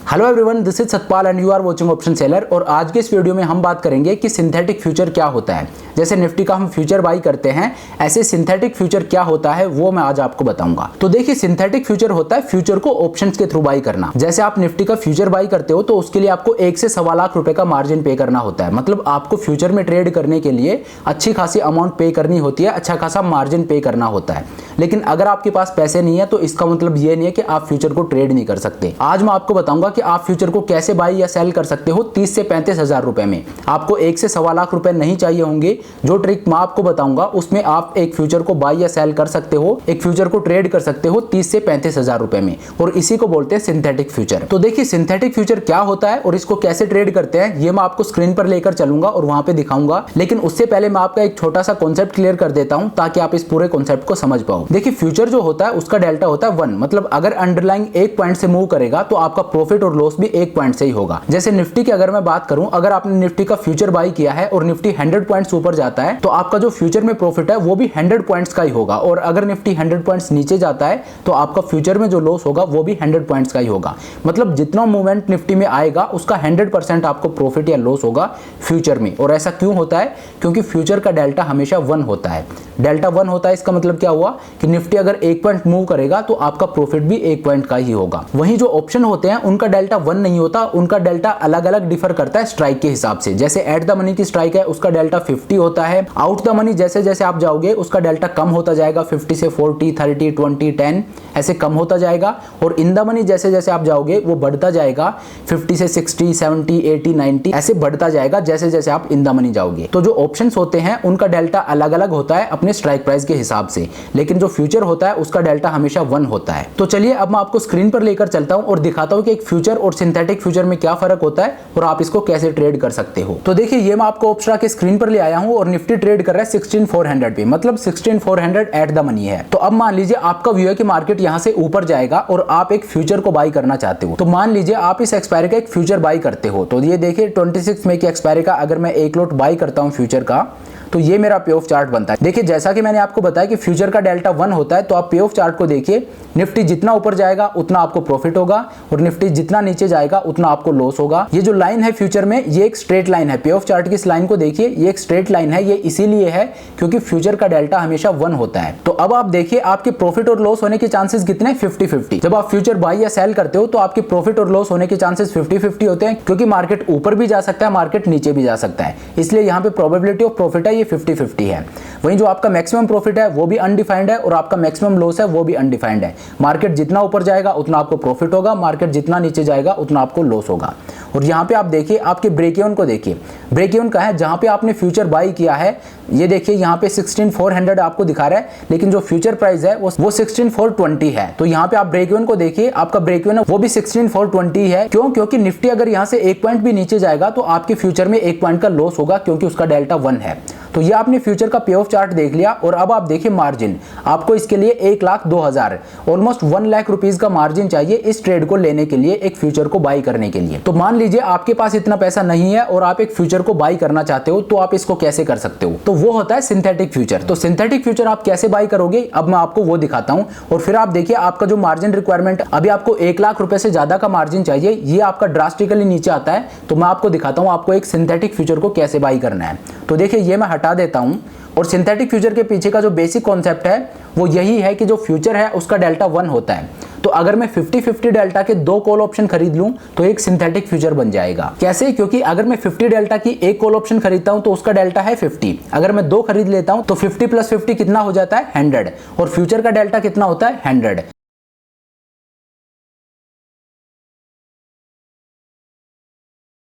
Hello everyone, this is Satpal and you are watching option seller. और आज के इस वीडियो में हम बात करेंगे कि सिंथेटिक फ्यूचर क्या होता है। जैसे निफ्टी का हम फ्यूचर बाई करते हैं, ऐसे सिंथेटिक फ्यूचर क्या होता है वो मैं आज आपको बताऊंगा। तो देखिए, सिंथेटिक फ्यूचर होता है फ्यूचर को ऑप्शंस के थ्रू बाई करना। जैसे आप निफ्टी का फ्यूचर बाई करते हो तो उसके लिए आपको 1 से 1.25 लाख रुपए का मार्जिन पे करना होता है। मतलब आपको फ्यूचर में ट्रेड करने के लिए अच्छी खासी अमाउंट पे करनी होती है, अच्छा खासा मार्जिन पे करना होता है। लेकिन अगर आपके पास पैसे नहीं है तो इसका मतलब ये नहीं है कि आप फ्यूचर को ट्रेड नहीं कर सकते। आज मैं आपको बताऊंगा कि आप फ्यूचर को कैसे बाई या सेल कर सकते हो 30 से 35 हजार रुपए में। आपको 1 से 1.25 लाख रुपए नहीं चाहिए होंगे। जो ट्रिक मैं आपको बताऊंगा उसमें आप एक फ्यूचर को बाई या सेल कर सकते हो, एक फ्यूचर को ट्रेड कर सकते हो 30 से 35 हजार रुपए में। और इसी को बोलते हैं सिंथेटिक फ्यूचर। तो देखिए, सिंथेटिक फ्यूचर क्या होता है और इसको कैसे ट्रेड करते हैं ये मैं आपको स्क्रीन पर लेकर चलूंगा और वहां पे दिखाऊंगा। लेकिन उससे पहले मैं आपका एक छोटा सा कॉन्सेप्ट क्लियर कर देता हूं ताकि आप इस पूरे कॉन्सेप्ट को समझ पाओ। देखिए, फ्यूचर जो होता है उसका डेल्टा होता है 1। मतलब अगर अंडरलाइंग 1 पॉइंट से मूव करेगा तो आपका प्रॉफिट और लॉस भी 1 पॉइंट से ही होगा। जैसे निफ्टी की अगर मैं बात करूं, अगर आपने निफ्टी का फ्यूचर बाई किया है और निफ्टी 100 पॉइंट्स ऊपर जाता है तो आपका जो फ्यूचर में प्रॉफिट है वो भी 100 पॉइंट्स का ही होगा। और अगर निफ्टी 100 पॉइंट्स नीचे जाता है तो आपका फ्यूचर में जो लॉस होगा वो भी 100 पॉइंट्स का ही होगा। मतलब जितना मूवमेंट निफ्टी में आएगा उसका 100% आपको प्रॉफिट या लॉस होगा फ्यूचर में। और ऐसा क्यों होता है? क्योंकि फ्यूचर का डेल्टा हमेशा 1 होता है। डेल्टा 1 होता है, इसका मतलब क्या हुआ कि निफ्टी अगर 1 पॉइंट मूव करेगा तो आपका प्रॉफिट भी 1 पॉइंट का ही होगा। वहीं जो ऑप्शन होते हैं उनका डेल्टा 1 नहीं होता, उनका डेल्टा अलग अलग डिफर करता है स्ट्राइक के हिसाब से। जैसे एट द मनी की स्ट्राइक है उसका डेल्टा 50 होता है। आउट द मनी जैसे जैसे आप जाओगे उसका डेल्टा कम होता जाएगा, 50 से 40, 30, 20, 10 ऐसे कम होता जाएगा। और इन द मनी जैसे जैसे आप जाओगे वो बढ़ता जाएगा, 50 से 60, 70, 80, 90 ऐसे बढ़ता जाएगा जैसे जैसे आप इन द मनी जाओगे। तो जो ऑप्शंस होते हैं उनका डेल्टा अलग अलग होता है अपने स्ट्राइक प्राइस के हिसाब से, लेकिन जो फ्यूचर होता है उसका डेल्टा हमेशा 1 होता है। तो चलिए अब मैं आपको स्क्रीन पर लेकर चलता हूं और दिखाता हूं कि एक फ्यूचर और सिंथेटिक फ्यूचर में क्या फर्क होता है और आप इसको कैसे ट्रेड कर सकते हो। तो देखिए, ये मैं आपको ऑप्शरा के स्क्रीन पर ले आया हूं और निफ्टी ट्रेड कर रहा है 16400 पे, मतलब 16400 एट द मनी है। तो अब मान लीजिए आपका व्यू है कि मार्केट यहां से ऊपर जाएगा और आप एक फ्यूचर को बाई करना चाहते हो। तो मान लीजिए आप इस एक्सपायरी का एक फ्यूचर बाई करते हो। तो ये देखिए 26 मई की एक्सपायरी का अगर मैं एक लॉट बाई करता हूं फ्यूचर का तो ये मेरा पे ऑफ चार्ट बनता है। देखिए, जैसा कि मैंने आपको बताया कि फ्यूचर का डेल्टा 1 होता है, तो आप पे ऑफ चार्ट को देखिए, निफ्टी जितना ऊपर जाएगा उतना आपको प्रॉफिट होगा और निफ्टी जितना नीचे जाएगा उतना आपको लॉस होगा। ये जो लाइन है फ्यूचर में ये एक स्ट्रेट लाइन है। पे ऑफ चार्ट की इस लाइन को देखिए, ये एक स्ट्रेट लाइन है। ये इसीलिए है क्योंकि फ्यूचर का डेल्टा हमेशा 1 होता है। तो अब आप देखिए आपके प्रॉफिट और लॉस होने के चांसेस कितने? 50-50। जब आप फ्यूचर बाई या सेल करते हो तो आपके प्रॉफिट और लॉस होने के चांसेस 50-50 होते हैं, क्योंकि मार्केट ऊपर भी जा सकता है, मार्केट नीचे भी जा सकता है। इसलिए यहाँ पे प्रोबेबिलिटी ऑफ प्रॉफिट है ये 50-50 है। वहीं जो आपका मैक्सिमम प्रॉफिट है वो भी अनडिफाइंड है और आपका मैक्सिमम लॉस है वो भी अनडिफाइंड है। मार्केट जितना ऊपर जाएगा उतना आपको प्रॉफिट होगा, मार्केट जितना नीचे जाएगा उतना आपको लॉस होगा। और यहाँ पे आप देखिए आपके ब्रेक इवन को देखिए, ब्रेक इवन कहाँ है? जहाँ पे आपने फ्यूचर बाई किया है ये देखिए यहाँ पे 16400 आपको दिखा रहा है, लेकिन जो फ्यूचर प्राइस है वो 16420 है। तो यहाँ पे आप ब्रेक इवन को देखिए, आपका ब्रेक इवन वो भी 16420 है। क्यों? क्योंकि निफ्टी अगर यहाँ से 1 पॉइंट भी नीचे जाएगा तो आपके फ्यूचर में 1 पॉइंट का लॉस होगा क्योंकि उसका डेल्टा 1 है। तो ये आपने फ्यूचर का पे ऑफ चार्ट देख लिया। और अब आप देखिए मार्जिन, आपको इसके लिए 1,02,000 ऑलमोस्ट 1 लाख रुपीज का मार्जिन चाहिए इस ट्रेड को लेने के लिए, एक फ्यूचर को बाई करने के लिए। तो मान लीजिए आपके पास इतना पैसा नहीं है और आप एक फ्यूचर को बाई करना चाहते हो, तो आप इसको कैसे कर सकते हो? तो वो होता है सिंथेटिक फ्यूचर। तो सिंथेटिक फ्यूचर आप कैसे बाई करोगे अब मैं आपको वो दिखाता हूं। और फिर आप देखिए आपका जो मार्जिन रिक्वायरमेंट, अभी आपको 1 लाख रुपए से ज्यादा का मार्जिन चाहिए, ये आपका ड्रास्टिकली नीचे आता है। तो मैं आपको दिखाता हूं आपको एक सिंथेटिक फ्यूचर को कैसे बाई करना है। तो देखिए ये मैं हटा देता हूं। और सिंथेटिक फ्यूचर के पीछे का जो बेसिक कॉन्सेप्ट है वो यही है कि जो फ्यूचर है उसका डेल्टा 1 होता है। तो अगर मैं 50-50 डेल्टा के 2 कॉल ऑप्शन खरीद लूं तो एक सिंथेटिक फ्यूचर बन जाएगा। कैसे? क्योंकि अगर मैं 50 डेल्टा की एक कॉल ऑप्शन खरीदता हूं तो उसका डेल्टा है 50। अगर मैं 2 खरीद लेता हूं तो 50 + 50 कितना हो जाता है? 100। और फ्यूचर का डेल्टा कितना होता है? 100।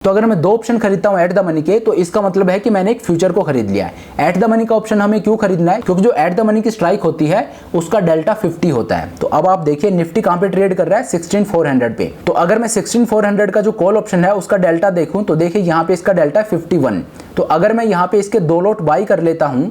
तो अगर मैं 2 ऑप्शन खरीदता हूं एट द मनी के, तो इसका मतलब है कि मैंने एक फ्यूचर को खरीद लिया है। एट द मनी का ऑप्शन हमें क्यों खरीदना है? क्योंकि जो एट द मनी की स्ट्राइक होती है उसका डेल्टा 50 होता है। तो अब आप देखिए निफ्टी कहां पे ट्रेड कर रहा है? 16400 पे। तो अगर मैं 16400 का जो कॉल ऑप्शन है उसका डेल्टा देखूं तो देखिए यहां पे इसका डेल्टा 51। तो अगर मैं यहां पे इसके 2 लॉट बाई कर लेता हूं,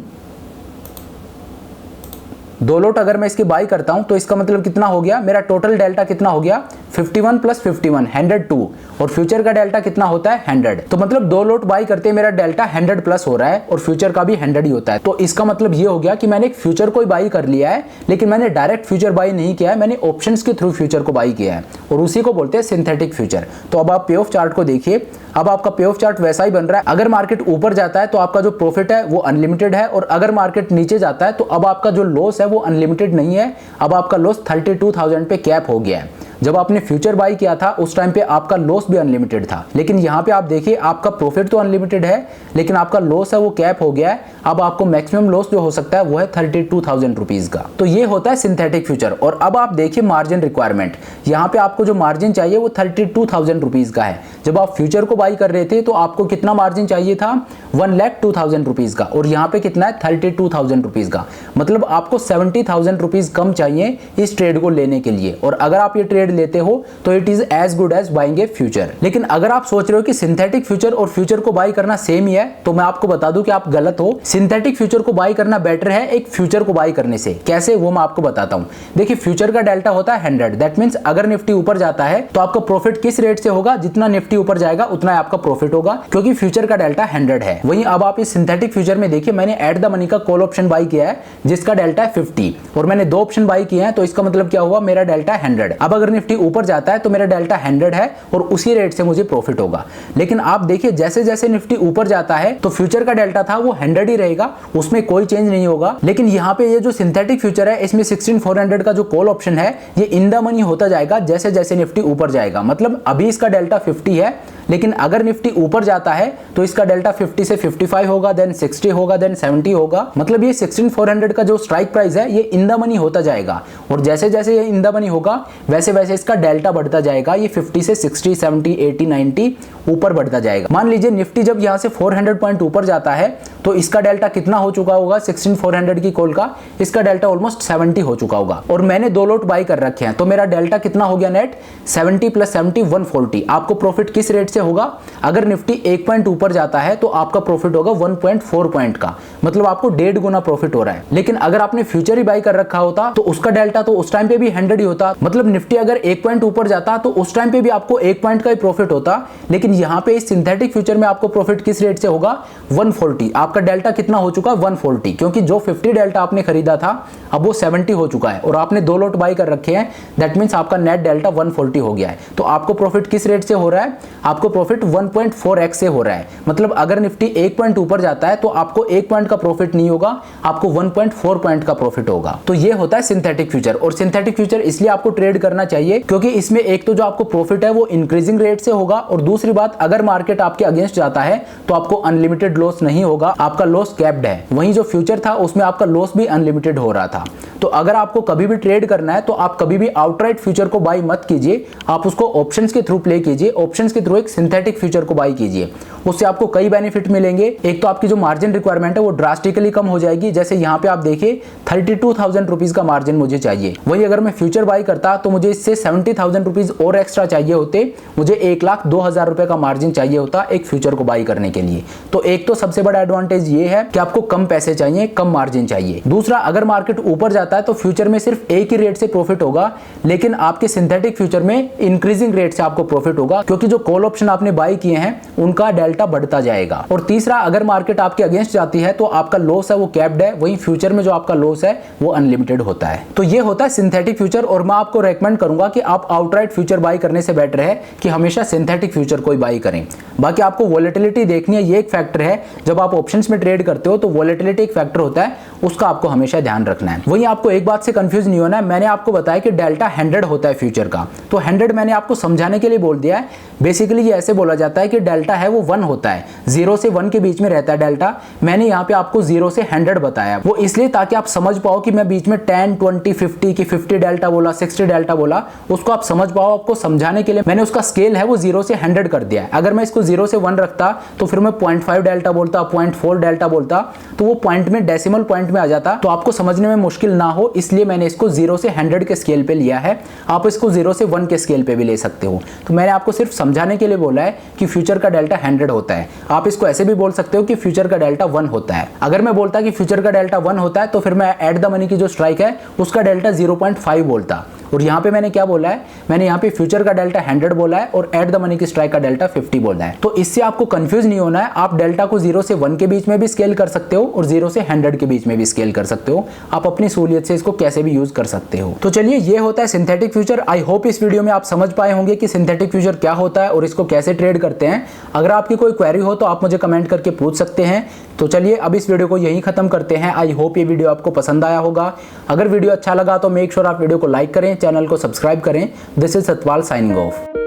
2 लॉट अगर मैं इसकी बाई करता हूं तो इसका मतलब कितना हो गया? मेरा टोटल डेल्टा कितना हो गया? 51 प्लस 51 102 और फ्यूचर का डेल्टा कितना होता है 100। तो मतलब 2 लॉट बाई करते मेरा डेल्टा 100 प्लस हो रहा है और फ्यूचर का भी 100 ही होता है। तो इसका मतलब ये हो गया कि मैंने एक फ्यूचर को बाई कर लिया है, लेकिन मैंने डायरेक्ट फ्यूचर बाई नहीं किया है, मैंने ऑप्शंस के थ्रू फ्यूचर को बाई किया है और उसी को बोलते हैं सिंथेटिक फ्यूचर। तो अब आप पे ऑफ चार्ट को देखिए, अब आपका पे ऑफ चार्ट वैसा ही बन रहा है। अगर मार्केट ऊपर जाता है तो आपका जो प्रॉफिट है वो अनलिमिटेड है, और अगर मार्केट नीचे जाता है तो अब आपका जो लॉस है वो अनलिमिटेड नहीं है, अब आपका लॉस 32,000 पे कैप हो गया है। जब आपने फ्यूचर बाई किया था उस टाइम पे आपका लॉस भी अनलिमिटेड था, लेकिन यहाँ पे आप देखिए आपका प्रॉफिट तो अनलिमिटेड है लेकिन आपका लॉस है वो कैप हो गया है। अब आपको मैक्सिमम लॉस जो हो सकता है वो है 32,000 रुपीज का। तो ये होता है सिंथेटिक फ्यूचर। और अब आप देखिए मार्जिन रिक्वायरमेंट, यहाँ पे आपको जो मार्जिन चाहिए वो 32,000 रुपीज का है। जब आप फ्यूचर को बाई कर रहे थे तो आपको कितना मार्जिन चाहिए था 1,02,000 रुपीज का, और यहाँ पे कितना है 32,000 रुपीज का। मतलब आपको 70,000 रुपीज कम चाहिए इस ट्रेड को लेने के लिए, और अगर आप ये ट्रेड लेते हो तो it is as good as buying a future. लेकिन अगर आप सोच रहे हो कि सिंथेटिक फ्यूचर और फ्यूचर को बाई करना सेम ही है, तो मैं आपको बता दूं कि आप गलत हो। सिंथेटिक फ्यूचर को बाई करना बेटर है एक फ्यूचर को बाई करने से। कैसे, वो मैं आपको बताता हूं। देखिए फ्यूचर का डेल्टा होता है 100, दैट मींस अगर निफ्टी ऊपर जाता है तो आपका प्रॉफिट किस रेट से होगा, जितना निफ्टी ऊपर जाएगा उतना आपका प्रॉफिट होगा, क्योंकि फ्यूचर का डेल्टा 100 है। वहीं अब आप इस सिंथेटिक फ्यूचर में देखिए मैंने एट द मनी का कॉल ऑप्शन बाई किया है जिसका डेल्टा है 50, और मैंने 2 ऑप्शन बाई किए हैं, तो इसका मतलब क्या हुआ, मेरा डेल्टा 100। अब अगर निफ्टी ऊपर जाता है तो मेरा डेल्टा 100 है और उसी रेट से मुझे प्रॉफिट होगा। लेकिन आप देखिए जैसे जैसे निफ्टी ऊपर जाता है तो फ्यूचर का डेल्टा था वो 100 ही रहेगा, उसमें कोई चेंज नहीं होगा। लेकिन यहाँ पे ये जो सिंथेटिक फ्यूचर है इसमें 16,400 का जो कॉल ऑप्शन है ये इन द मनी होता जाएगा जैसे जैसे निफ्टी ऊपर जाएगा। मतलब अभी इसका डेल्टा 50 है, लेकिन अगर निफ्टी ऊपर जाता है तो इसका डेल्टा 50 से 55 होगा, देन 60 होगा, देन 70 होगा। मतलब ये 16,400 का जो स्ट्राइक प्राइस है ये इन द मनी होता जाएगा, और जैसे जैसे ये इन द मनी होगा वैसे वैसे इसका डेल्टा बढ़ता जाएगा। ये 50 से 60, 70, 80, 90 ऊपर बढ़ता जाएगा। मान लीजिए निफ्टी जब यहाँ से 400 पॉइंट ऊपर जाता है तो इसका डेल्टा कितना हो चुका होगा 16,400 की कॉल का, इसका डेल्टा ऑलमोस्ट 70 हो चुका होगा, और मैंने 2 लॉट बाई कर रखे हैं। तो मेरा डेल्टा कितना हो गया नेट 70 प्लस 70 140। आपको प्रॉफिट किस रेट से होगा, अगर निफ्टी 1 पॉइंट ऊपर जाता है तो आपका प्रॉफिट होगा 1.4 पॉइंट का, मतलब आपको 1.5 गुना प्रॉफिट हो रहा है। लेकिन अगर आपने फ्यूचर ही बाई कर रखा होता तो उसका डेल्टा तो उस टाइम पे भी 100 ही होता। मतलब निफ्टी अगर 1 पॉइंट ऊपर जाता तो उस टाइम पे भी आपको 1 पॉइंट का ही प्रॉफिट होता। लेकिन यहाँ पे इस सिंथेटिक फ्यूचर में आपको प्रॉफिट किस रेट से होगा 140। आपका डेल्टा कितना हो चुका 140, क्योंकि जो 50 डेल्टा आपने खरीदा था अब वो 70 हो चुका है, और आपने 2 लॉट बाई कर रखे हैं, दैट मींस आपका नेट डेल्टा 140 हो गया है। तो आपको प्रॉफिट किस रेट से हो रहा है, आपको प्रॉफिट 1.4x से हो रहा है। मतलब अगर निफ्टी 1 पॉइंट ऊपर जाता है तो आपको 1 पॉइंट का प्रॉफिट नहीं होगा, आपको 1.4 पॉइंट का प्रॉफिट होगा। तो ये होता है सिंथेटिक फ्यूचर। और सिंथेटिक फ्यूचर इसलिए आपको ट्रेड करना चाहिए क्योंकि इसमें एक तो जो आपको प्रॉफिट है वो इंक्रीजिंग रेट से होगा, और दूसरी बात अगर मार्केट आपके अगेंस्ट जाता है तो आपको अनलिमिटेड लॉस नहीं होगा, आपका लॉस कैप्ड है। वहीं जो फ्यूचर था उसमें आपका लॉस भी अनलिमिटेड हो रहा था। तो अगर आपको कभी भी ट्रेड करना है तो आप कभी भी आउटराइट फ्यूचर को बाई मत कीजिए, आप उसको ऑप्शंस के थ्रू प्ले कीजिए। ऑप्शंस के थ्रू एक सिंथेटिक फ्यूचर को बाई कीजिए, उससे आपको कई बेनिफिट मिलेंगे। एक तो आपकी जो मार्जिन रिक्वायरमेंट है वो ड्रास्टिकली कम हो जाएगी। जैसे यहाँ पे आप देखिए 32,000 रुपीज का मार्जिन मुझे चाहिए, वही अगर मैं फ्यूचर बाई करता तो मुझे इससे 70,000 रुपीज और एक्स्ट्रा चाहिए होते, मुझे 1,02,000 रुपए का मार्जिन चाहिए होता एक फ्यूचर को बाई करने के लिए। तो एक तो सबसे बड़ा एडवांटेज ये है कि आपको कम पैसे चाहिए, कम मार्जिन चाहिए। दूसरा, अगर मार्केट ऊपर जाता है तो फ्यूचर में सिर्फ एक ही रेट से प्रॉफिट होगा, लेकिन आपके सिंथेटिक फ्यूचर में इंक्रीजिंग रेट से आपको प्रॉफिट होगा, क्योंकि जो कॉल ऑप्शन आपने बाई किए हैं उनका डेल्टा बढ़ता जाएगा। और तीसरा, अगर मार्केट आपके अगेंस्ट जाती है तो आपका लॉस है वो कैप्ड है, वहीं फ्यूचर में जो आपका लॉस है वो अनलिमिटेड होता है। तो ये होता है सिंथेटिक फ्यूचर, और मैं आपको रेकमेंड करूंगा कि आप आउटराइट फ्यूचर बाई करने से बेटर है कि हमेशा सिंथेटिक फ्यूचर को ही बाई करें। बाकी आपको वोलेटिलिटी देखनी है, ये एक फैक्टर है। जब आप ऑप्शंस में ट्रेड करते हो तो वोलेटिलिटी एक फैक्टर होता है, उसका आपको हमेशा ध्यान रखना है। वहीं आपको एक बात से कंफ्यूज नहीं होना है, मैंने आपको बताया कि डेल्टा 100 होता है फ्यूचर का, तो 100 मैंने आपको समझाने के लिए बोल दिया है। बेसिकली ये ऐसे बोला जाता है कि डेल्टा है वो 1 होता है, 0 से 1 के बीच में रहता है डेल्टा। मैंने यहाँ पे आपको 0 से 100 बताया, वो इसलिए ताकि आप समझ पाओ कि मैं बीच में 10, 20, 50 की 50 डेल्टा बोला, 60 डेल्टा बोला, उसको आप समझ पाओ। आपको समझाने के लिए मैंने उसका स्केल है वो 0 से 100 कर दिया है। अगर मैं इसको 0 से 1 रखता तो फिर मैं 0.5 डेल्टा बोलता, 0.4 डेल्टा बोलता, तो वो पॉइंट में डेसिमल पॉइंट में आ जाता, तो आपको समझने में मुश्किल ना हो, इसलिए मैंने इसको 0 से 100 के स्केल पे लिया है। आप इसको 0 से 1 के स्केल पे भी ले सकते हो। तो मैंने आपको सिर्फ समझाने के लिए बोला है कि फ्यूचर का डेल्टा 100 होता है। आप इसको ऐसे भी बोल सकते हो कि फ्यूचर का डेल्टा 1 होता है। अगर मैं बोलता कि फ्यूचर का डेल्टा 1 होता है तो फिर मैं एट द मनी की जो स्ट्राइक है उसका डेल्टा 0.5 बोलता, और यहाँ पे मैंने क्या बोला है, मैंने यहाँ पे फ्यूचर का डेल्टा 100 बोला है और एट द मनी की स्ट्राइक का डेल्टा 50 बोला है। तो इससे आपको कंफ्यूज नहीं होना है, आप डेल्टा को 0 से 1 के बीच में भी स्केल कर सकते हो और 0 से 100 के बीच में भी स्केल कर सकते हो। आप अपनी सहूलियत से इसको कैसे भी यूज कर सकते हो। तो चलिए, ये होता है सिंथेटिक फ्यूचर। आई होप इस वीडियो में आप समझ पाए होंगे कि सिंथेटिक फ्यूचर क्या होता है और इसको कैसे ट्रेड करते हैं। अगर आपकी कोई क्वेरी हो तो आप मुझे कमेंट करके पूछ सकते हैं। तो चलिए, अब इस वीडियो को यहीं खत्म करते हैं। आई होप ये वीडियो आपको पसंद आया होगा। अगर वीडियो अच्छा लगा तो मेक श्योर आप वीडियो को लाइक करें, चैनल को सब्सक्राइब करें। This is Satpal signing off.